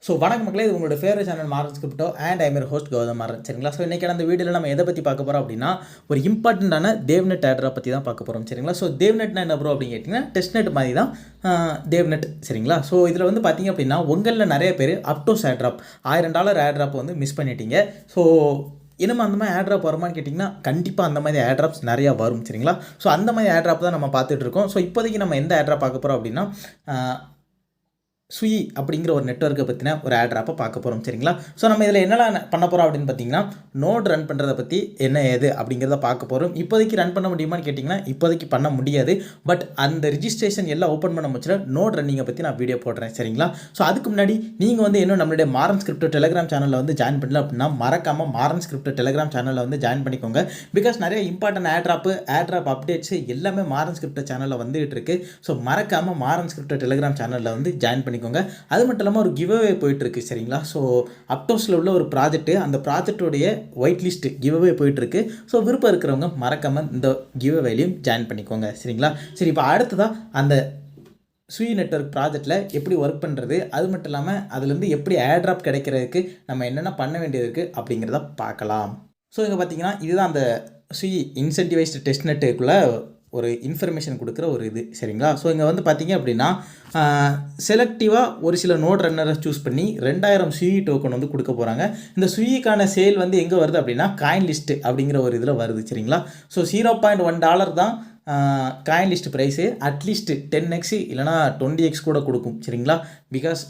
So வணக்கம் மக்களே, இது உங்களோட favourite channel Maran's crypto and I am host Gautham Maran. சரிங்களா? ஸோ இன்றைக்கி அந்த வீடியோவில் நம்ம எதை பற்றி பார்க்க போகிறோம் அப்படின்னா, ஒரு இம்பார்ட்டண்ட்டான தேவ்நெட் ஏர்ட்ராப் பற்றி தான் பார்க்க போகிறோம். சரிங்களா? ஸோ தேவ்நெட்னா என்ன ப்ரோ அப்படின்னு கேட்டிங்கன்னா, டெஸ்ட்நெட் மாதிரி தான் தேவ்நெட். சரிங்களா? ஸோ இதில் வந்து பார்த்திங்க அப்படின்னா, உங்களில் நிறைய பேர் அப்டோஸ் ஏர்ட்ராப் $1000 ஏர்ட்ராப் வந்து மிஸ் பண்ணிட்டீங்க. ஸோ இனிமே அந்த மாதிரி ஏர்ட்ராப் வருமானு கேட்டிங்கன்னா, கண்டிப்பாக அந்த மாதிரி ஏர்ட்ராப்ஸ் நிறையா வரும். சரிங்களா? ஸோ அந்த மாதிரி ஏர்ட்ராப் தான் நம்ம பார்த்துட்டு இருக்கோம். ஸோ இப்போதைக்கு நம்ம எந்த ஏர்ட்ராப் பார்க்க போகிறோம் அப்படின்னா, சுயி அப்படிங்கிற ஒரு நெட்வொர்க்கை பற்றின ஒரு ஏர்ட்ராப்பை பார்க்க போகிறோம். சரிங்களா? ஸோ நம்ம இதில் என்னெல்லாம் பண்ண போகிறோம் அப்படின்னு பார்த்தீங்கன்னா, நோட் ரன் பண்ணுறதை பற்றி என்ன ஏது அப்படிங்கிறத பார்க்க போகிறோம். இப்போதைக்கு ரன் பண்ண முடியுமான்னு கேட்டிங்கன்னா, இப்போதைக்கு பண்ண முடியாது. பட் அந்த ரிஜிஸ்ட்ரேஷன் எல்லாம் ஓப்பன் பண்ண முடிச்சுல நோட் ரன்னிங்கை பற்றி நான் வீடியோ போடுறேன். சரிங்களா? ஸோ அதுக்கு முன்னாடி நீங்கள் வந்து இன்னும் நம்மளுடைய மாரன்ஸ் கிரிப்டோ டெலிகிராம் சேனலில் வந்து ஜாயின் பண்ணல அப்படின்னா, மறக்காமல் மாரன்ஸ் கிரிப்டோ டெலிகிராம் சேனலில் வந்து ஜாயின் பண்ணிக்கோங்க. பிகாஸ் நிறைய இம்பார்ட்டன்ட் ஏர்ட்ராப் அப்டேட்ஸ் எல்லாமே மாரன்ஸ் கிரிப்டோ சேனலில் வந்துகிட்டு இருக்கு. ஸோ மறக்காமல் மாரன்ஸ் கிரிப்டோ டெலிகிராம் சேனலில் வந்து ஜாயின் பண்ணிக்கோங்க. அது மட்டும் இல்லாமல் ஒரு கிவ்அவே போயிட்டுருக்கு. சரிங்களா? ஸோ அப்டோஸில் உள்ள ஒரு ப்ராஜெக்ட், அந்த ப்ராஜெக்டோடைய ஒயிட் லிஸ்ட் கிவ்அவே போயிட்டுருக்கு. ஸோ விருப்பம் இருக்கிறவங்க மறக்காமல் இந்த கிவ்அவேலையும் ஜாயின் பண்ணிக்கோங்க. சரிங்களா? சரி, இப்போ அடுத்ததாக அந்த சுயி நெட்வொர்க் ப்ராஜெக்டில் எப்படி ஒர்க் பண்ணுறது, அது மட்டும் இல்லாமல் அதுலேருந்து எப்படி ஏர்ட்ராப் கிடைக்கிறதுக்கு நம்ம என்னென்ன பண்ண வேண்டியது இருக்குது அப்படிங்கிறத பார்க்கலாம். ஸோ இங்கே பார்த்தீங்கன்னா, இதுதான் அந்த சுயி இன்சென்டிவைஸ்டு டெஸ்ட்நெட்டுக்குள்ளே ஒரு இன்ஃபர்மேஷன் கொடுக்குற ஒரு இது. சரிங்களா? ஸோ இங்கே வந்து பார்த்தீங்க அப்படின்னா, செலக்டிவாக ஒரு சில நோட் ரன்னரை சூஸ் பண்ணி 2000 சுயி டோக்கன் வந்து கொடுக்க போகிறாங்க. இந்த சுயிக்கான சேல் வந்து எங்கே வருது அப்படின்னா, காயின் லிஸ்ட்டு அப்படிங்கிற ஒரு இதில் வருது. சரிங்களா? ஸோ $0.1 தான் coin list price. At least 10x இல்லைனா 20x கூட கொடுக்கும். சரிங்களா? பிகாஸ்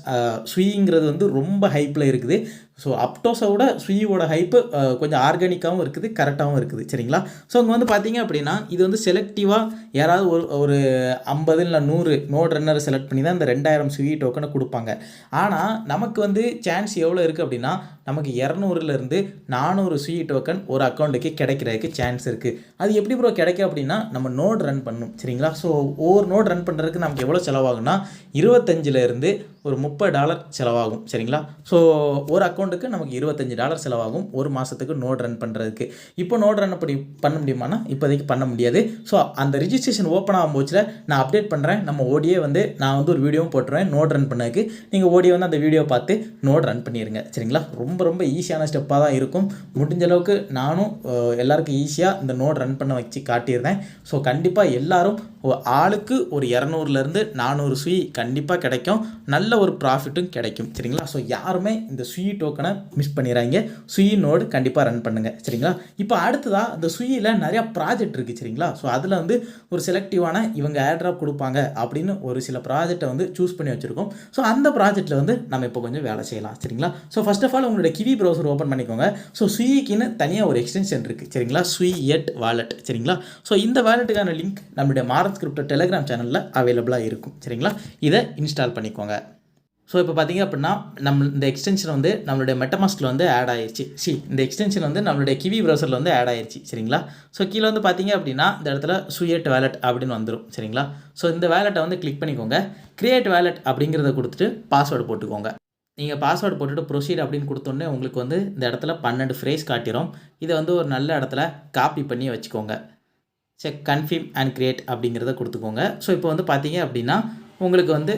சுயிங்கிறது வந்து ரொம்ப ஹைப்பில் இருக்குது. ஸோ அப்டோஸை விட சுயியோட ஹைப்பு கொஞ்சம் ஆர்கானிக்காகவும் இருக்குது, கரெக்டாகவும் இருக்குது. சரிங்களா? ஸோ இங்கே வந்து பார்த்தீங்க அப்படின்னா, இது வந்து செலக்டிவாக யாராவது ஒரு 50 இல்லை 100 நோட் ரன்னர் செலக்ட் பண்ணி தான் இந்த 2000 சுயி டோக்கனை கொடுப்பாங்க. ஆனால் நமக்கு வந்து சான்ஸ் எவ்வளோ இருக்குது அப்படின்னா, நமக்கு 200லேருந்து 400 சுயி டோக்கன் ஒரு அக்கௌண்ட்டுக்கு கிடைக்கிறதுக்கு சான்ஸ் இருக்குது. அது எப்படி ப்ரோ கிடைக்கும் அப்படின்னா, நம்ம நோட் ரன் பண்ணணும். சரிங்களா? ஸோ ஒவ்வொரு நோட் ரன் பண்ணுறதுக்கு நமக்கு எவ்வளோ செலவாகும்னா, $25லேருந்து ஒரு $30 செலவாகும். சரிங்களா? ஸோ ஒரு அக்கௌண்ட்டுக்கு நமக்கு $25 செலவாகும் ஒரு மாதத்துக்கு நோட் ரன் பண்ணுறதுக்கு. இப்போ நோட் ரன் அப்படி பண்ண முடியுமானா, இப்போதைக்கு பண்ண முடியாது. ஸோ அந்த ரிஜிஸ்ட்ரேஷன் ஓப்பன் ஆகும் போச்சுல நான் அப்டேட் பண்ணுறேன். நம்ம ஓடியே வந்து நான் வந்து ஒரு வீடியோவும் போட்டுருவேன் நோட் ரன் பண்ணதுக்கு. நீங்கள் ஓடியே வந்து அந்த வீடியோ பார்த்து நோட் ரன் பண்ணிடுங்க. சரிங்களா? ரொம்ப ஈஸியான ஸ்டெப்பாக தான் இருக்கும். முடிஞ்ச அளவுக்கு நானும் எல்லாருக்கும் ஈஸியாக இந்த நோட் ரன் பண்ண வச்சு காட்டிடுறேன். ஸோ கண்டிப்பாக எல்லாரும் ஆளுக்கு ஒரு 200லேருந்து 400 சுயி கண்டிப்பாக கிடைக்கும். நல்ல ஒரு ப்ராஃபிட்டும் கிடைக்கும். சரிங்களா? ஸோ யாருமே இந்த சுயி டோக்கனை மிஸ் பண்ணிடுறாங்க. சுயி நோடு கண்டிப்பாக ரன் பண்ணுங்கள். சரிங்களா? இப்போ அடுத்ததாக இந்த சுயியில் நிறையா ப்ராஜெக்ட் இருக்குது. சரிங்களா? ஸோ அதில் வந்து ஒரு செலக்டிவான இவங்க ஏர்ட்ராப் கொடுப்பாங்க அப்படின்னு ஒரு சில ப்ராஜெக்டை வந்து சூஸ் பண்ணி வச்சுருக்கோம். ஸோ அந்த ப்ராஜெக்ட்டில் வந்து நம்ம இப்போ கொஞ்சம் வேலை செய்யலாம். சரிங்களா? ஸோ ஃபர்ஸ்ட் ஆஃப் ஆல் உங்களுடைய கிவி ப்ரௌசர் ஓப்பன் பண்ணிக்கோங்க. ஸோ சுயிக்குன்னு தனியாக ஒரு எக்ஸ்டென்ஷன் இருக்குது. சரிங்களா? Sui wallet. சரிங்களா? ஸோ இந்த வாலெட்டுக்கான லிங்க் நம்மளுடைய மாரன்ஸ் கிரிப்டோ டெலிகிராம் சேனலில் அவைலபிளாக இருக்கும். சரிங்களா? இதை இன்ஸ்டால் பண்ணிக்கோங்க. ஸோ இப்போ பார்த்தீங்க அப்படின்னா, இந்த எக்ஸ்டென்ஷன் வந்து நம்மளுடைய மெட்டமாஸ்கில் வந்து ஆட் ஆயிடுச்சு. இந்த எக்ஸ்டென்ஷன் வந்து நம்மளுடைய கிவி ப்ரௌசரில் வந்து ஆட் ஆயிடுச்சு. சரிங்களா? ஸோ கீழே வந்து பார்த்தீங்க அப்படின்னா, இந்த இடத்துல Sui வாலெட் அப்படின்னு வந்துடும். சரிங்களா? ஸோ இந்த வேலெட்டை வந்து கிளிக் பண்ணிக்கோங்க. கிரியேட் வேலெட் அப்படிங்கிறத கொடுத்துட்டு பாஸ்வேர்டு போட்டுக்கோங்க. நீங்கள் பாஸ்வேர்டு போட்டுட்டு ப்ரொசீட் அப்படின்னு கொடுத்தோன்னே உங்களுக்கு வந்து இந்த இடத்துல 12 ஃப்ரேஸ் காட்டிடும். இதை வந்து ஒரு நல்ல இடத்துல காப்பி பண்ணி வச்சுக்கோங்க. செக் கன்ஃபர்ம் அண்ட் கிரியேட் அப்படிங்கிறத கொடுத்துக்கோங்க. ஸோ இப்போ வந்து பார்த்தீங்க அப்படின்னா, உங்களுக்கு வந்து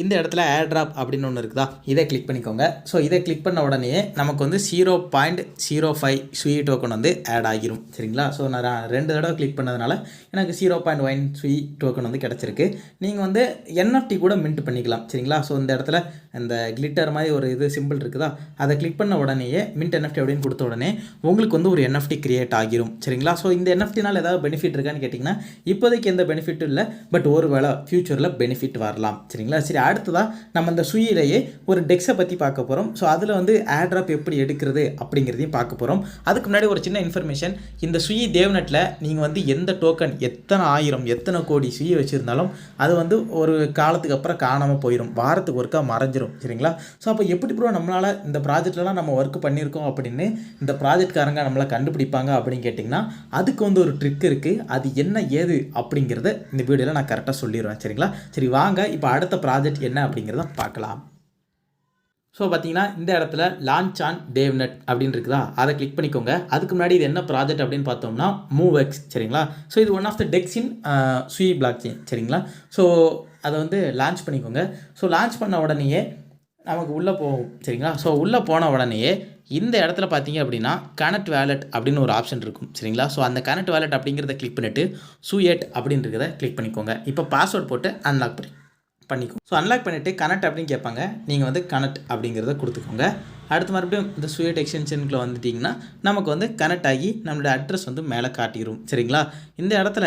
இந்த இடத்துல ஏர்ட்ராப் அப்படின்னு ஒன்று இருக்குதா, இதை கிளிக் பண்ணிக்கோங்க. ஸோ இதை கிளிக் பண்ண உடனே நமக்கு வந்து 0.05 சுயி டோக்கன் வந்து ஆட் ஆகிரும். சரிங்களா? ஸோ நான் 2 தடவை கிளிக் பண்ணதுனால எனக்கு 0.1 சுயி டோக்கன் வந்து கிடச்சிருக்கு. நீங்கள் வந்து NFT கூட மின்ட் பண்ணிக்கலாம். சரிங்களா? ஸோ இந்த இடத்துல இந்த கிளிட்டர் மாதிரி ஒரு இது சிம்பிள் இருக்குதா, அதை கிளிக் பண்ண உடனேயே மின்ட் NFT அப்படின்னு கொடுத்த உடனே உங்களுக்கு வந்து ஒரு NFT கிரியேட் ஆகிரும். சரிங்களா? ஸோ இந்த NFTனால் ஏதாவது பெனிஃபிட் இருக்கான்னு கேட்டிங்கன்னா, இப்போதைக்கு எந்த பெனிஃபிட்டும் இல்லை. பட் ஒரு வேளை ஃப்யூச்சரில் பெனிஃபிட் வரலாம். சரிங்களா? சரி, அடுத்ததாக நம்ம இந்த சுயிலேயே ஒரு டெக்ஸை பற்றி பார்க்க போகிறோம். ஸோ அதில் வந்து ஏர்ட்ராப் எப்படி எடுக்கிறது அப்படிங்கிறதையும் பார்க்க போகிறோம். அதுக்கு முன்னாடி ஒரு சின்ன இன்ஃபர்மேஷன். இந்த சுயி தேவ்நெட்டில் நீங்கள் வந்து எந்த டோக்கன் எத்தனை ஆயிரம் எத்தனை கோடி சுயி வச்சுருந்தாலும் அது வந்து ஒரு காலத்துக்கு அப்புறம் காணாமல் போயிடும். வாரத்துக்கு ஒருக்கா மறைஞ்சிரும். சரிங்களா? ஸோ அப்போ எப்படி ப்ரோ நம்மளால் இந்த ப்ராஜெக்ட்லாம் நம்ம ஒர்க் பண்ணியிருக்கோம் அப்படின்னு இந்த ப்ராஜெக்ட்காரங்க நம்மளை கண்டுபிடிப்பாங்க அப்படின்னு கேட்டிங்கன்னா, அதுக்கு வந்து ஒரு ட்ரிக் இருக்குது. அது என்ன ஏது அப்படிங்கிறத இந்த வீடியோவில் நான் கரெக்டாக சொல்லிடுவேன். சரிங்களா? சரி, வாங்க இப்போ அடுத்த ப்ராஜெக்ட் என்ன அப்படிங்கிறத பார்க்கலாம். ஸோ பார்த்தீங்கன்னா, இந்த இடத்துல லான்ச் ஆன் தேவ்நெட் அப்படின்னு இருக்குதா, அதை கிளிக் பண்ணிக்கோங்க. அதுக்கு முன்னாடி இது என்ன ப்ராஜெக்ட் அப்படின்னு பார்த்தோம்னா மூவ்எக்ஸ். சரிங்களா? ஸோ இது one of the DEX in Sui blockchain. சரிங்களா? ஸோ அதை வந்து லான்ச் பண்ணிக்கோங்க. ஸோ லான்ச் பண்ண உடனேயே நமக்கு உள்ளே போகும் சரிங்களா. ஸோ உள்ளே போன உடனேயே இந்த இடத்துல பார்த்தீங்க அப்படின்னா கனெக்ட் வேலெட் அப்படின்னு ஒரு ஆப்ஷன் இருக்கும் சரிங்களா. ஸோ அந்த கனெக்ட் வேலெட் அப்படிங்கிறத கிளிக் பண்ணிவிட்டு சூயட் அப்படின்றத கிளிக் பண்ணிக்கோங்க. இப்போ பாஸ்வேர்ட் போட்டு அன்லாக் பண்ணிக்கோங்க. ஸோ அன்லாக் பண்ணிவிட்டு கனெக்ட் அப்படின்னு கேட்பாங்க. நீங்கள் வந்து கனெக்ட் அப்படிங்கிறத கொடுத்துக்கோங்க. அடுத்து மறுபடியும் இந்த சூயட் எக்ஸ்டென்ஷனுக்குள்ள வந்துட்டிங்கன்னா நமக்கு வந்து கனெக்ட் ஆகி நம்மளோட அட்ரஸ் வந்து மேலே காட்டிடும் சரிங்களா. இந்த இடத்துல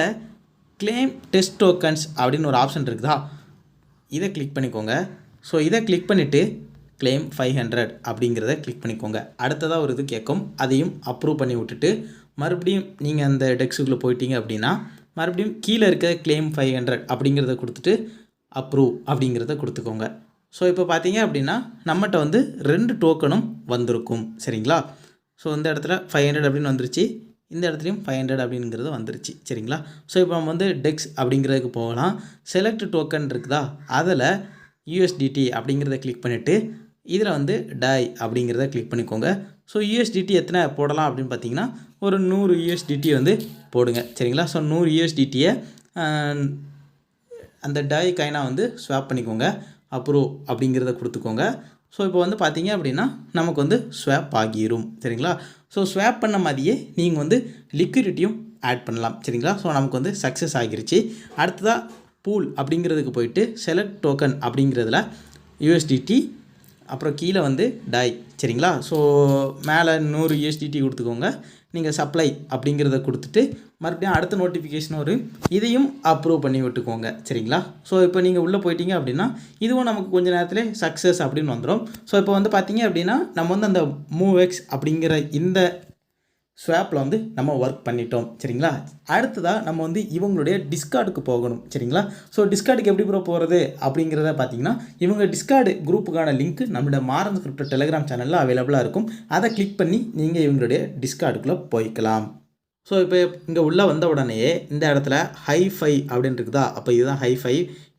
கிளைம் டெஸ்ட் டோக்கன்ஸ் அப்படின்னு ஒரு ஆப்ஷன் இருக்குதா, இதை கிளிக் பண்ணிக்கோங்க. ஸோ இதை கிளிக் பண்ணிவிட்டு கிளைம் 500 அப்படிங்கிறத கிளிக் பண்ணிக்கோங்க. அடுத்ததாக ஒரு இது கேட்கும், அதையும் அப்ரூவ் பண்ணி விட்டுட்டு மறுபடியும் நீங்கள் அந்த டெக்ஸுக்குள்ளே போயிட்டீங்க அப்படின்னா மறுபடியும் கீழே இருக்க கிளைம் 500 அப்படிங்கிறத கொடுத்துட்டு அப்ரூவ் அப்படிங்கிறத கொடுத்துக்கோங்க. ஸோ இப்போ பார்த்தீங்க அப்படின்னா நம்மகிட்ட வந்து 2 டோக்கனும் வந்திருக்கும் சரிங்களா. ஸோ இந்த இடத்துல 500 அப்படின்னு வந்துருச்சு, இந்த இடத்துலையும் 500 அப்படிங்கிறது வந்துருச்சு சரிங்களா. ஸோ இப்போ நம்ம வந்து டெக்ஸ் அப்படிங்கிறதுக்கு போகலாம். செலக்ட் டோக்கன் இருக்குதா, அதில் USDT அப்படிங்கிறத கிளிக் பண்ணிவிட்டு இதில் வந்து டாய் அப்படிங்கிறத கிளிக் பண்ணிக்கோங்க. ஸோ USDT எத்தனை போடலாம் அப்படின்னு பார்த்தீங்கன்னா ஒரு 100 USDT வந்து போடுங்க சரிங்களா. ஸோ 100 USDTயை அந்த டாய் காயினாக வந்து ஸ்வாப் பண்ணிக்கோங்க. அப்ரூவ் அப்படிங்கிறத கொடுத்துக்கோங்க. ஸோ இப்போ வந்து பார்த்தீங்க அப்படின்னா நமக்கு வந்து ஸ்வாப் ஆகிரும் சரிங்களா. ஸோ ஸ்வாப் பண்ண மாதிரியே நீங்கள் வந்து லிக்விடிட்டியும் ஆட் பண்ணலாம் சரிங்களா. ஸோ நமக்கு வந்து சக்ஸஸ் ஆகிருச்சு. அடுத்ததாக பூல் அப்படிங்கிறதுக்கு போயிட்டு செலக்ட் டோக்கன் அப்படிங்கிறதுல USDT அப்புறம் கீழே வந்து டாய் சரிங்களா. ஸோ மேலே 100 USDT கொடுத்துக்கோங்க. நீங்கள் சப்ளை அப்படிங்கிறத கொடுத்துட்டு மறுபடியும் அடுத்த நோட்டிஃபிகேஷன் வரும், இதையும் அப்ரூவ் பண்ணி விட்டுக்கோங்க சரிங்களா. ஸோ இப்போ நீங்கள் உள்ளே போயிட்டீங்க அப்படின்னா இதுவும் நமக்கு கொஞ்சம் நேரத்தில் சக்ஸஸ் அப்படின்னு வந்துடும். ஸோ இப்போ வந்து பார்த்தீங்க அப்படின்னா நம்ம வந்து அந்த மூவ்எக்ஸ் அப்படிங்கிற இந்த ஸ்வாப்பில் வந்து நம்ம ஒர்க் பண்ணிட்டோம் சரிங்களா. அடுத்ததாக நம்ம வந்து இவங்களுடைய டிஸ்கார்டுக்கு போகணும் சரிங்களா. ஸோ டிஸ்கார்டுக்கு எப்படி போகிறது அப்படிங்கிறத பார்த்தீங்கன்னா இவங்க டிஸ்கார்டு குரூப்புக்கான லிங்க் நம்மளோட மாரன் கிரிப்டோ டெலிகிராம் சேனலில் அவைலபிளாக இருக்கும். அதை கிளிக் பண்ணி நீங்கள் இவங்களுடைய டிஸ்கார்டுக்குள்ளே போய்க்கலாம். ஸோ இப்போ இங்கே உள்ளே வந்த உடனேயே இந்த இடத்துல ஹைஃபை அப்படின்னு இருக்குதா, அப்போ இதுதான் ஹைஃபை.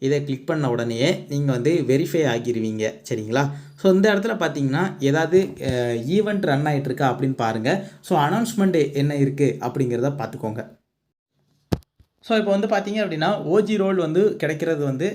இதை கிளிக் பண்ண உடனேயே நீங்கள் வந்து வெரிஃபை ஆகிடுவீங்க சரிங்களா. ஸோ இந்த இடத்துல பார்த்தீங்கன்னா ஏதாவது ஈவெண்ட் ரன் ஆகிட்டுருக்கா அப்படின்னு பாருங்கள். ஸோ அனௌன்ஸ்மெண்ட் என்ன இருக்குது அப்படிங்கிறத பார்த்துக்கோங்க. ஸோ இப்போ வந்து பார்த்தீங்க அப்படின்னா ஓஜி ரோல் வந்து கிடைக்கிறது வந்து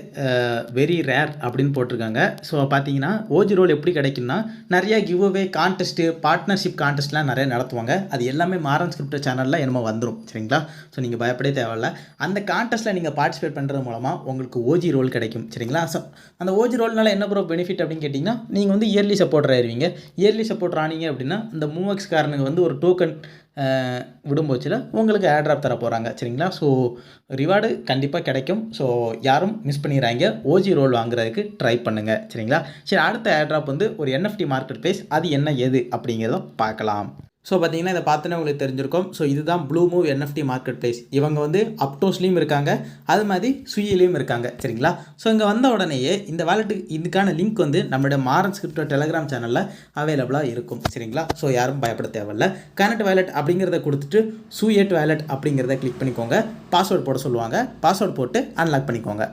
வெரி ரேர் அப்படின்னு போட்டிருக்காங்க. ஸோ பார்த்தீங்கன்னா ஓஜி ரோல் எப்படி கிடைக்குன்னா நிறையா கிவ் அவே கான்டெஸ்ட்டு பார்ட்னர்ஷிப் கான்டெஸ்ட்லாம் நிறைய நடத்துவாங்க. அது எல்லாமே மாரன் கிரிப்டோ சேனலில் என்னமோ வந்துடும் சரிங்களா. ஸோ நீங்கள் பயப்படவே தேவையில்ல. அந்த கான்டெஸ்ட்டில் நீங்கள் பார்ட்டிசிபேட் பண்ணுறது மூலமாக உங்களுக்கு ஓஜி ரோல் கிடைக்கும் சரிங்களா. ஸோ அந்த ஓஜி ரோல்னால என்ன ப்ரோ பெனிஃபிட் அப்படின்னு கேட்டிங்கன்னா நீங்கள் வந்து இயர்லி சப்போர்ட்டர் ஆயிருவீங்க. இயர்லி சப்போர்ட்டர் ஆனீங்க அப்படின்னா இந்த மூவெக்ஸ் காரனுக்கு வந்து ஒரு டோக்கன் விடும்போச்சில் உங்களுக்கு ஏர்ட்ராப் தர போகிறாங்க சரிங்களா. ஸோ ரிவார்டு கண்டிப்பாக கிடைக்கும். ஸோ யாரும் மிஸ் பண்ணிடுறாங்க. ஓஜி ரோல் வாங்குறதுக்கு ட்ரை பண்ணுங்கள் சரிங்களா. சரி, அடுத்த ஏர்ட்ராப் வந்து ஒரு NFT மார்க்கெட் பிளேஸ், அது என்ன ஏது அப்படிங்கிறத பார்க்கலாம். ஸோ பார்த்தீங்கன்னா இதை பார்த்தோன்னே உங்களுக்கு தெரிஞ்சிருக்கும். ஸோ இதுதான் blue move NFT market place. இவங்க வந்து அப்டோஸ்லேயும் இருக்காங்க, அது மாதிரி சுயிலையும் இருக்காங்க சரிங்களா. ஸோ இங்கே வந்த உடனேயே இந்த வேலெட்டுக்கு இதுக்கான லிங்க் வந்து நம்மளோட மாரன் கிரிப்டோ டெலிகிராம் சேனலில் அவைலபிளாக இருக்கும் சரிங்களா. ஸோ யாரும் பயப்பட தேவையில்ல. கனெக்ட் வேலெட் அப்படிங்கிறத கொடுத்துட்டு சூயட் வேலெட் அப்படிங்கிறத கிளிக் பண்ணிக்கோங்க. பாஸ்வேர்ட் போட சொல்லுவாங்க, பாஸ்வேர்ட் போட்டு அன்லாக் பண்ணிக்கோங்க.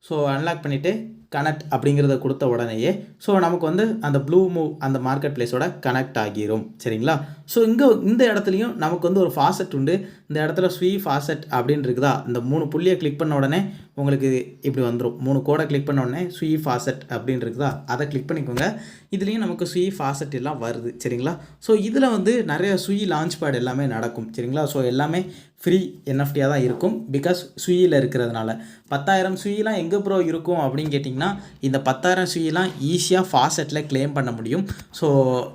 ஸோ அன்லாக் பண்ணிவிட்டு கனெக்ட் அப்படிங்கிறத கொடுத்த உடனேயே ஸோ நமக்கு வந்து அந்த ப்ளூ மூவ் அந்த மார்க்கெட் பிளேஸோட கனெக்ட் ஆகிரும் சரிங்களா. ஸோ இங்கே இந்த இடத்துலையும் நமக்கு வந்து ஒரு ஃபாசெட் உண்டு. இந்த இடத்துல ஸ்வி ஃபாசெட் அப்படின்னு இருக்குதா, இந்த 3 புள்ளியை கிளிக் பண்ண உடனே உங்களுக்கு இப்படி வந்துடும். 3 கோடை கிளிக் பண்ண உடனே ஸ்வி ஃபாசெட் அப்படின்னு இருக்குதா, அதை கிளிக் பண்ணிக்கோங்க. இதுலேயும் நமக்கு ஸ்வி ஃபாசெட் எல்லாம் வருது சரிங்களா. ஸோ இதில் வந்து நிறைய ஸ்வி லான்ச் பேட் எல்லாமே நடக்கும் சரிங்களா. ஸோ எல்லாமே ஃப்ரீ என்எஃப்டியாக தான் இருக்கும். பிகாஸ் ஸ்வியில் இருக்கிறதுனால 10,000 ஸ்விலாம் எங்கே ப்ரோ இருக்கும் அப்படின்னு கேட்டிங்கன்னா இந்த 10,000 ஸ்விலாம் ஈஸியாக ஃபாசெட்டில் கிளைம் பண்ண முடியும். ஸோ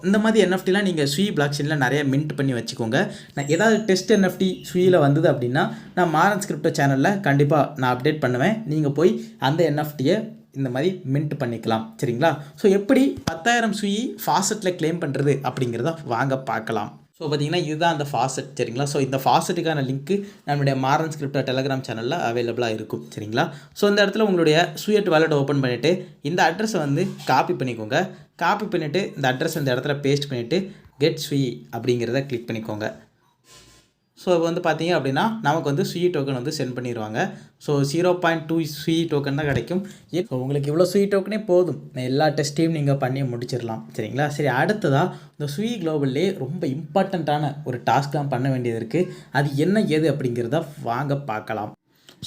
இந்த மாதிரி என்எஃப்டிலாம் நீங்கள் ஸ்வி பிளாக் செயினில் நிறைய மின்ட் பண்ணி வச்சுக்கோங்க. நான் ஏதாவது டெஸ்ட் NFT ஸ்வியில் வந்தது அப்படின்னா நான் மாரன் கிரிப்டோ சேனலில் கண்டிப்பாக நான் அப்டேட் பண்ணுவேன். நீங்கள் போய் அந்த என்எஃப்டியை இந்த மாதிரி மின்ட் பண்ணிக்கலாம் சரிங்களா. ஸோ எப்படி 10,000 ஸ்வி ஃபாசெட்டில் கிளைம் பண்ணுறது அப்படிங்கிறத வாங்க பார்க்கலாம். ஸோ பார்த்தீங்கன்னா இதுதான் அந்த ஃபாசெட் சரிங்களா. ஸோ இந்த ஃபாசெட்டுக்கான லிங்க்கு நம்மளுடைய மாரன் கிரிப்டோ டெலிகிராம் சேனலில் அவைலபிளாக இருக்கும் சரிங்களா. ஸோ இந்த இடத்துல உங்களுடைய சூயட் வாலெட் ஓப்பன் பண்ணிவிட்டு இந்த அட்ரஸை வந்து காப்பி பண்ணிக்கோங்க. காப்பி பண்ணிவிட்டு இந்த அட்ரஸ் இந்த இடத்துல பேஸ்ட் பண்ணிவிட்டு கெட் ஸ்வி அப்படிங்கிறத கிளிக் பண்ணிக்கோங்க. ஸோ இப்போ வந்து பார்த்தீங்க அப்படின்னா நமக்கு வந்து ஸ்வி டோக்கன் வந்து சென்ட் பண்ணிடுவாங்க. ஸோ 0.2 ஸ்வி டோக்கன் தான் கிடைக்கும். ஸோ உங்களுக்கு இவ்வளோ ஸ்வி டோக்கனே போதும், எல்லா டெஸ்ட்டையும் நீங்கள் பண்ணி முடிச்சிடலாம் சரிங்களா. சரி, அடுத்ததாக இந்த ஸ்வி குளோபல்லே ரொம்ப இம்பார்ட்டண்ட்டான ஒரு டாஸ்க்லாம் பண்ண வேண்டியது இருக்குது. அது என்ன ஏது அப்படிங்கிறத வாங்க பார்க்கலாம்.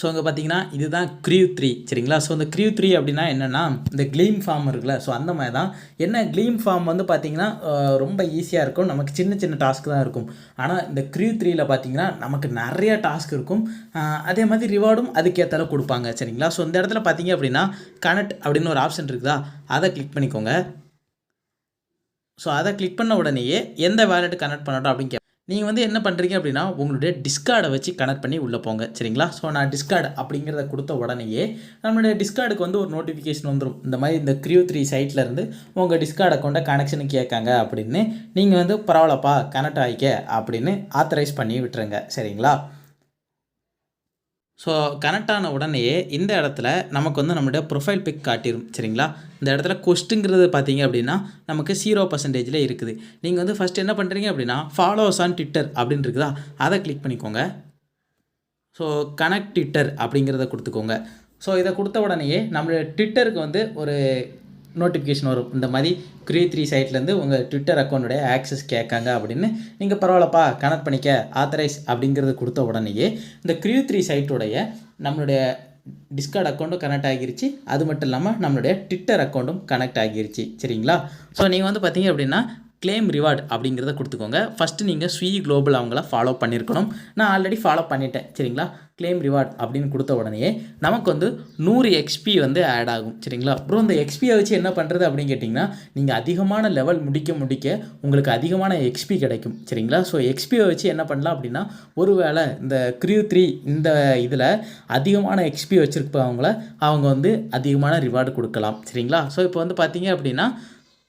ஸோ அங்கே பார்த்தீங்கன்னா இதுதான் க்ரீவ் 3 சரிங்களா. ஸோ இந்த க்ரீவ் 3 அப்படின்னா என்னென்னா இந்த க்ளீம் ஃபார்ம் இருக்குல்ல, ஸோ அந்த மாதிரி தான். என்ன க்ளீம் ஃபார்ம் வந்து பார்த்தீங்கன்னா ரொம்ப ஈஸியாக இருக்கும், நமக்கு சின்ன சின்ன டாஸ்க் தான் இருக்கும். ஆனால் இந்த க்ரீவ் 3ல பார்த்தீங்கன்னா நமக்கு நிறைய டாஸ்க் இருக்கும், அதே மாதிரி ரிவார்டும் அதுக்கேற்றால கொடுப்பாங்க சரிங்களா. ஸோ இந்த இடத்துல பார்த்தீங்க அப்படின்னா கனெக்ட் அப்படின்னு ஒரு ஆப்ஷன் இருக்குதா, அதை கிளிக் பண்ணிக்கோங்க. ஸோ அதை கிளிக் பண்ண உடனேயே எந்த வேலெட் கனெக்ட் பண்ணட்டும் அப்படின்னு நீங்கள் வந்து என்ன பண்ணுறீங்க அப்படின்னா உங்களுடைய டிஸ்கார்டை வச்சு கனெக்ட் பண்ணி உள்ளே போங்க சரிங்களா. ஸோ நான் டிஸ்கார்டு அப்படிங்கிறத கொடுத்த உடனேயே நம்மளுடைய டிஸ்கார்டுக்கு வந்து ஒரு நோட்டிஃபிகேஷன் வந்துடும், இந்த மாதிரி இந்த க்ரீவ் 3 சைட்லேருந்து உங்கள் டிஸ்கார்ட் அக்கௌண்ட்டை கனெக்ஷனு கேட்காங்க அப்படின்னு. நீங்கள் வந்து பரவாயில்லப்பா கனெக்ட் ஆகிக்க அப்படின்னு ஆத்தரைஸ் பண்ணி விட்டுருங்க சரிங்களா. ஸோ கனெக்ட் ஆன உடனேயே இந்த இடத்துல நமக்கு வந்து நம்மளுடைய ப்ரொஃபைல் பிக் காட்டிடும் சரிங்களா. இந்த இடத்துல கொஸ்ட்டுங்கிறது பார்த்தீங்க அப்படின்னா நமக்கு 0% இருக்குது. நீங்கள் வந்து ஃபஸ்ட் என்ன பண்ணுறீங்க அப்படின்னா ஃபாலோவர்ஸ் ஆன் ட்விட்டர் அப்படின்னு இருக்குதா, அதை கிளிக் பண்ணிக்கோங்க. ஸோ கனெக்ட் ட்விட்டர் அப்படிங்கிறத கொடுத்துக்கோங்க. ஸோ இதை கொடுத்த உடனேயே நம்மளுடைய ட்விட்டருக்கு வந்து ஒரு நோட்டிஃபிகேஷன் வரும், இந்த மாதிரி க்ரீவ் 3 சைட்லேருந்து உங்கள் ட்விட்டர் அக்கௌண்ட்டுடைய ஆக்சஸ் கேட்காங்க அப்படின்னு. நீங்கள் பரவாயில்லப்பா கனெக்ட் பண்ணிக்க ஆத்தரைஸ் அப்படிங்கிறது கொடுத்த உடனேயே இந்த க்ரீவ் 3 சைட்டுடைய நம்மளுடைய டிஸ்கார்ட் அக்கௌண்ட்டும் கனெக்ட் ஆகிருச்சு, அது மட்டும் இல்லாமல் நம்மளுடைய ட்விட்டர் அக்கௌண்ட்டும் கனெக்ட் ஆகிருச்சு சரிங்களா. ஸோ நீங்கள் வந்து பார்த்தீங்க அப்படின்னா கிளைம் ரிவார்டு அப்படிங்கிறத கொடுத்துக்கோங்க. ஃபஸ்ட்டு நீங்கள் Sui குளோபல் அவங்கள ஃபாலோ பண்ணியிருக்கணும், நான் ஆல்ரெடி ஃபாலோ பண்ணிட்டேன் சரிங்களா. கிளைம் ரிவார்டு அப்படின்னு கொடுத்த உடனே நமக்கு வந்து 100 XP வந்து ஆட் ஆகும் சரிங்களா. அப்புறம் இந்த XPயை வச்சு என்ன பண்ணுறது அப்படின்னு கேட்டிங்கன்னா நீங்கள் அதிகமான லெவல் முடிக்க உங்களுக்கு அதிகமான XP கிடைக்கும் சரிங்களா. ஸோ XPயை வச்சு என்ன பண்ணலாம் அப்படின்னா ஒருவேளை இந்த க்ரீவ் 3 இந்த இதில் அதிகமான XP வச்சுருப்பவங்கள அவங்க வந்து அதிகமான ரிவார்டு கொடுக்கலாம் சரிங்களா. ஸோ இப்போ வந்து பார்த்தீங்க அப்படின்னா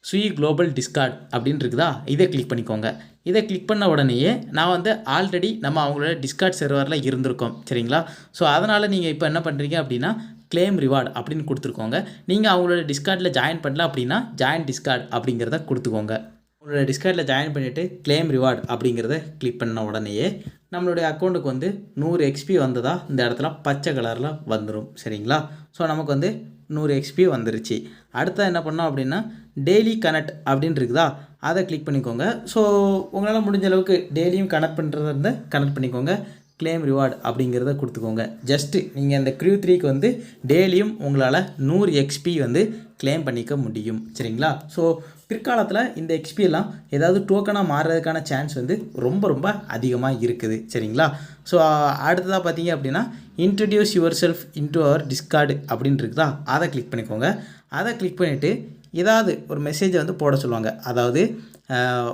Sui குளோபல் டிஸ்கார்ட் அப்படின்னு இருக்குதா, இதை கிளிக் பண்ணிக்கோங்க. இதை கிளிக் பண்ண உடனேயே நான் வந்து ஆல்ரெடி நம்ம அவங்களோட டிஸ்கார்ட் சர்வரில் இருந்திருக்கோம் சரிங்களா. ஸோ அதனால் நீங்கள் இப்போ என்ன பண்ணுறீங்க அப்படின்னா கிளைம் ரிவார்டு அப்படின்னு கொடுத்துருக்கோங்க. நீங்கள் அவங்களோட டிஸ்கார்டில் ஜாயின் பண்ணல அப்படின்னா ஜாயின் டிஸ்கார்ட் அப்படிங்கிறத கொடுத்துக்கோங்க. உங்களோட டிஸ்கார்டில் ஜாயின் பண்ணிவிட்டு கிளைம் ரிவார்டு அப்படிங்கிறத கிளிக் பண்ண உடனேயே நம்மளுடைய அக்கௌண்ட்டுக்கு வந்து 100 XP வந்ததா இந்த இடத்துல பச்சை கலரில் வந்துடும் சரிங்களா. ஸோ நமக்கு வந்து 100 XP வந்துருச்சு. அடுத்த என்ன பண்ணோம் அப்படின்னா டெய்லி கனெக்ட் அப்படின்னு இருக்குதா, அதை கிளிக் பண்ணிக்கோங்க. ஸோ உங்களால் முடிஞ்ச அளவுக்கு டெய்லியும் கனெக்ட் பண்ணுறதா இருந்தால் கனெக்ட் பண்ணிக்கோங்க. கிளைம் ரிவார்டு அப்படிங்கிறத கொடுத்துக்கோங்க. ஜஸ்ட்டு நீங்கள் இந்த க்ரீவ் 3க்கு வந்து டெய்லியும் உங்களால் 100 XP வந்து கிளைம் பண்ணிக்க முடியும் சரிங்களா. ஸோ பிற்காலத்தில் இந்த XP எல்லாம் ஏதாவது டோக்கனாக மாறுறதுக்கான சான்ஸ் வந்து ரொம்ப அதிகமாக இருக்குது சரிங்களா. ஸோ அடுத்ததாக பார்த்தீங்க அப்படின்னா introduce yourself into our Discord அப்படின்னு இருக்குதா, அதை கிளிக் பண்ணிக்கோங்க. அதை கிளிக் பண்ணிவிட்டு ஏதாவது ஒரு மெசேஜை வந்து போட சொல்லுவாங்க, அதாவது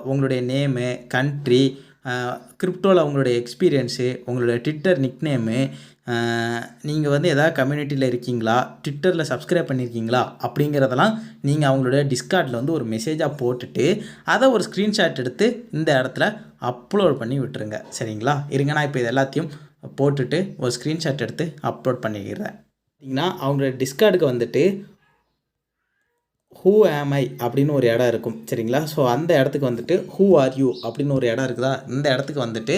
உங்களுடைய நேமு, கண்ட்ரி, கிரிப்டோவில் உங்களுடைய எக்ஸ்பீரியன்ஸு, உங்களுடைய ட்விட்டர் நிக்நேமு, நீங்கள் வந்து எதாவது கம்யூனிட்டியில் இருக்கீங்களா, ட்விட்டரில் சப்ஸ்கிரைப் பண்ணியிருக்கீங்களா அப்படிங்கிறதெல்லாம் நீங்கள் அவங்களுடைய டிஸ்கார்டில் வந்து ஒரு மெசேஜாக போட்டுட்டு அதை ஒரு ஸ்க்ரீன்ஷாட் எடுத்து இந்த இடத்துல அப்லோட் பண்ணி விட்டுருங்க சரிங்களா. இருங்க நான் இப்போ இது எல்லாத்தையும் போட்டுட்டு ஒரு ஸ்க்ரீன்ஷாட் எடுத்து அப்லோட் பண்ணிக்கிறேன். பார்த்தீங்கன்னா அவங்களுடைய டிஸ்கார்டுக்கு வந்துட்டு ஹூ ஆம் ஐ அப்படின்னு ஒரு இடம் இருக்கும் சரிங்களா. ஸோ அந்த இடத்துக்கு வந்துட்டு ஹூ ஆர் யூ அப்படின்னு ஒரு இடம் இருக்குதா, இந்த இடத்துக்கு வந்துட்டு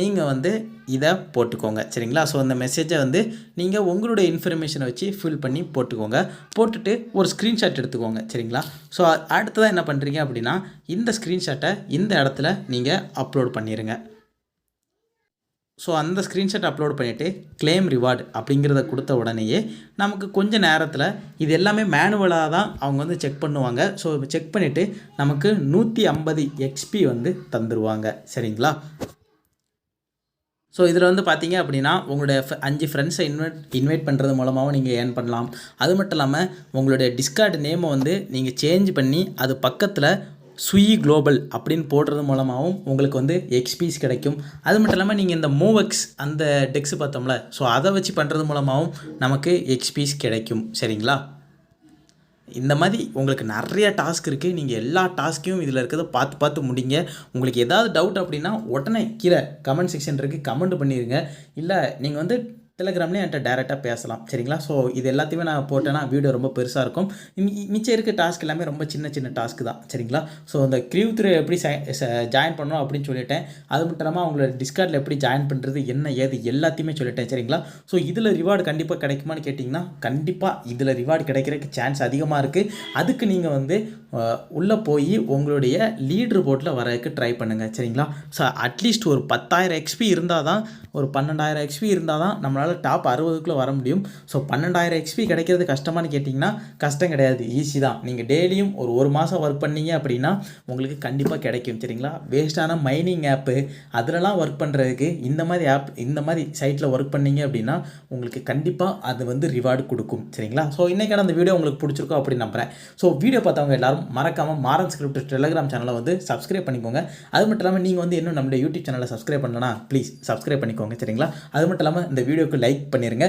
நீங்கள் வந்து இதை போட்டுக்கோங்க சரிங்களா. ஸோ அந்த மெசேஜை வந்து நீங்கள் உங்களுடைய இன்ஃபர்மேஷனை வச்சு ஃபில் பண்ணி போட்டுக்கோங்க. போட்டுட்டு ஒரு ஸ்க்ரீன்ஷாட் எடுத்துக்கோங்க சரிங்களா. ஸோ அடுத்ததாக என்ன பண்ணுறீங்க அப்படின்னா இந்த ஸ்க்ரீன்ஷாட்டை இந்த இடத்துல நீங்கள் அப்லோட் பண்ணிடுங்க. ஸோ அந்த ஸ்க்ரீன்ஷாட் அப்லோட் பண்ணிவிட்டு கிளைம் ரிவார்டு அப்படிங்கிறத கொடுத்த உடனேயே நமக்கு கொஞ்சம் நேரத்தில் இது எல்லாமே மேனுவலாக தான் அவங்க வந்து செக் பண்ணுவாங்க. ஸோ செக் பண்ணிவிட்டு நமக்கு 150 XP வந்து தந்துடுவாங்க சரிங்களா. ஸோ இதில் வந்து பார்த்தீங்க அப்படின்னா உங்களுடைய 5 ஃப்ரெண்ட்ஸை இன்வைட் பண்ணுறது மூலமாகவும் நீங்கள் ஏர்ன் பண்ணலாம். அது மட்டும் இல்லாமல் உங்களுடைய டிஸ்கார்டு நேமை வந்து நீங்கள் சேஞ்ச் பண்ணி அது பக்கத்தில் Sui குளோபல் அப்படின்னு போடுறது மூலமாகவும் உங்களுக்கு வந்து XPs கிடைக்கும். அது மட்டும் இல்லாமல் நீங்கள் இந்த மூவெக்ஸ் அந்த டெக்ஸ் பார்த்தோம்ல, ஸோ அதை வச்சு பண்ணுறது மூலமாகவும் நமக்கு XPs கிடைக்கும் சரிங்களா. இந்த மாதிரி உங்களுக்கு நிறைய டாஸ்க் இருக்குது, நீங்கள் எல்லா டாஸ்க்கையும் இதில் இருக்கிறத பார்த்து முடிங்க. உங்களுக்கு ஏதாவது டவுட் அப்படின்னா உடனே கீழே கமெண்ட் செக்ஷன் இருக்குது, கமெண்ட் பண்ணிடுங்க. இல்லை நீங்கள் வந்து டெலிகிராம்லேயே என்கிட்ட டேரெக்டாக பேசலாம் சரிங்களா. ஸோ இது எல்லாத்தையுமே நான் போட்டேன்னா வீடியோ ரொம்ப பெருசாக இருக்கும். மிச்சம் இருக்க டாஸ்க் எல்லாமே ரொம்ப சின்ன டாஸ்க் தான் சரிங்களா. ஸோ இந்த க்ரீவ் 3 எப்படி ஜாயின் பண்ணணும் அப்படின்னு சொல்லிட்டேன். அது மட்டும் இல்லாமல் அவங்களோட டிஸ்கார்டில் எப்படி ஜாயின் பண்ணுறது என்ன ஏது எல்லாத்தையுமே சொல்லிட்டேன் சரிங்களா. ஸோ இதில் ரிவார்டு கண்டிப்பாக கிடைக்குமான்னு கேட்டிங்கன்னா கண்டிப்பாக இதில் ரிவார்டு கிடைக்கிறதுக்கு சான்ஸ் அதிகமாக இருக்குது. அதுக்கு நீங்கள் வந்து உள்ளே போய் உங்களுடைய லீடர் போர்ட்டில் வரதுக்கு ட்ரை பண்ணுங்கள் சரிங்களா. ஸோ அட்லீஸ்ட் ஒரு 10,000 XP இருந்தால் தான், ஒரு 12,000 XP இருந்தால் தான் நம்மளால் உங்களால் டாப் 60க்குள்ளே வர முடியும். ஸோ 12,000 எக்ஸ்பி கிடைக்கிறது கஷ்டமானு கேட்டிங்கன்னா கஷ்டம் கிடையாது, ஈஸி தான். நீங்கள் டெய்லியும் ஒரு மாதம் ஒர்க் பண்ணீங்க அப்படின்னா உங்களுக்கு கண்டிப்பாக கிடைக்கும். சரிங்களா? வேஸ்ட்டான மைனிங் ஆப்பு அதிலலாம் ஒர்க் பண்ணுறதுக்கு இந்த மாதிரி ஆப் இந்த மாதிரி சைட்டில் ஒர்க் பண்ணீங்க அப்படின்னா உங்களுக்கு கண்டிப்பாக அது வந்து ரிவார்டு கொடுக்கும். சரிங்களா? ஸோ இன்றைக்கான அந்த வீடியோ உங்களுக்கு பிடிச்சிருக்கோம் அப்படின்னு நம்புகிறேன். ஸோ வீடியோ பார்த்தவங்க எல்லாரும் மறக்காமல் மாறன் ஸ்கிரிப்ட் டெலிகிராம் சேனலை வந்து சப்ஸ்கிரைப் பண்ணிக்கோங்க. அது மட்டும் இல்லாமல் நீங்கள் வந்து இன்னும் நம்மளுடைய யூடியூப் சேனலை சப்ஸ்கிரைப் பண்ணலனா ப்ளீஸ் சப்ஸ்கிரைப் பண்ணிக்கோங்க. சரிங்களா? அது மட்டும் இல்லாமல் இந்த வீடியோக்கு லைக் பண்ணிடுங்க.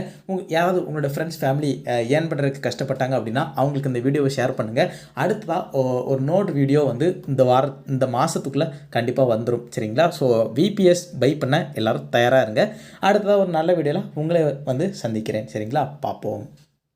யாராவது உங்களோட ஃப்ரெண்ட்ஸ் ஃபேமிலி ஏர்ன் பண்ணுறதுக்கு கஷ்டப்பட்டாங்க அப்படின்னா அவங்களுக்கு இந்த வீடியோவை ஷேர் பண்ணுங்கள். அடுத்ததாக ஒரு நோட் வீடியோ வந்து இந்த மாதத்துக்குள்ளே கண்டிப்பாக வந்துடும். சரிங்களா? ஸோ விபிஎஸ் பை பண்ண எல்லோரும் தயாராக இருங்க. அடுத்ததாக ஒரு நல்ல வீடியோவில் உங்களை வந்து சந்திக்கிறேன். சரிங்களா? பார்ப்போம்.